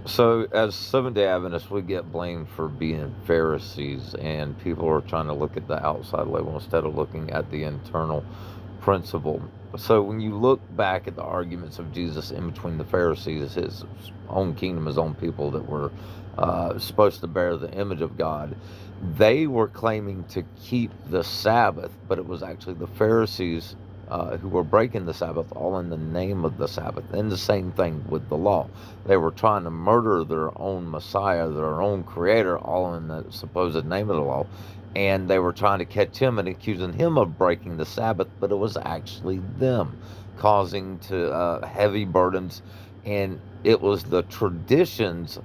So, as Seventh-day Adventists, we get blamed for being Pharisees, and people are trying to look at the outside label instead of looking at the internal principle. So, when you look back at the arguments of Jesus in between the Pharisees, his own kingdom, his own people that were supposed to bear the image of God, they were claiming to keep the Sabbath, but it was actually the Pharisees who were breaking the Sabbath, all in the name of the Sabbath. And the same thing with the law. They were trying to murder their own Messiah, their own Creator, all in the supposed name of the law. And they were trying to catch him and accusing him of breaking the Sabbath, but it was actually them causing to heavy burdens. And it was the traditions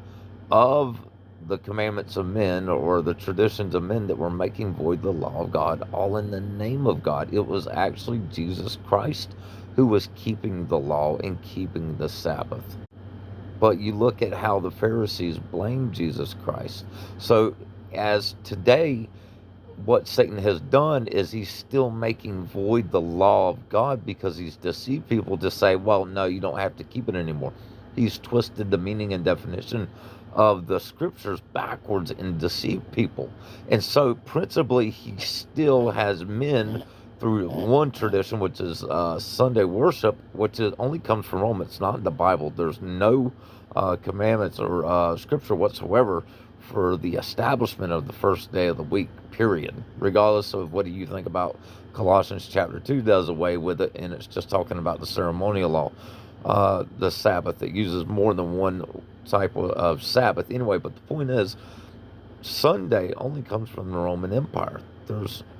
of the commandments of men, or the traditions of men, that were making void the law of God, all in the name of God. It was actually Jesus Christ who was keeping the law and keeping the Sabbath. But you look at how the Pharisees blamed Jesus Christ. So, as today, what Satan has done is he's still making void the law of God, because he's deceived people to say, well, no, you don't have to keep it anymore. He's twisted the meaning and definition of the scriptures backwards and deceived people. And so, principally, he still has men through one tradition, which is Sunday worship, which only comes from Rome. It's not in the Bible. There's no commandments or scripture whatsoever for the establishment of the first day of the week, period. Regardless of what you think about Colossians chapter 2 does away with it, and it's just talking about the ceremonial law, the Sabbath. It uses more than one type of Sabbath anyway, but the point is, Sunday only comes from the Roman Empire.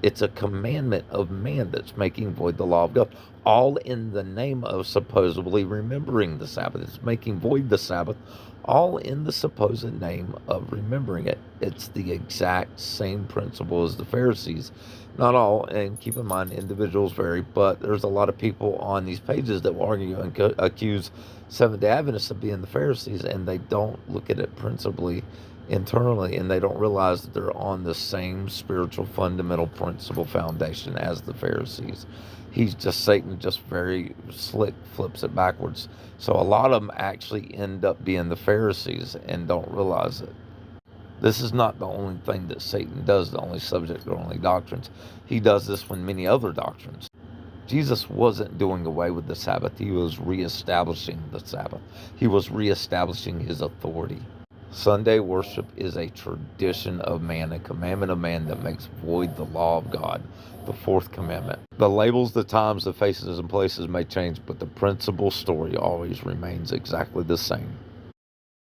It's a commandment of man that's making void the law of God, all in the name of supposedly remembering the Sabbath. It's making void the Sabbath, all in the supposed name of remembering it. It's the exact same principle as the Pharisees. Not all, and keep in mind, individuals vary, but there's a lot of people on these pages that will argue and accuse Seventh-day Adventists of being the Pharisees, and they don't look at it principally internally, and they don't realize that they're on the same spiritual fundamental principle foundation as the Pharisees. Satan just very slick flips it backwards. So a lot of them actually end up being the Pharisees and don't realize it. This is not the only thing that Satan does, the only subject or only doctrines. He does this with many other doctrines. Jesus wasn't doing away with the Sabbath. He was reestablishing the Sabbath. He was reestablishing his authority. Sunday worship is a tradition of man, a commandment of man that makes void the law of God, the fourth commandment. The labels, the times, the faces, and places may change, but the principal story always remains exactly the same.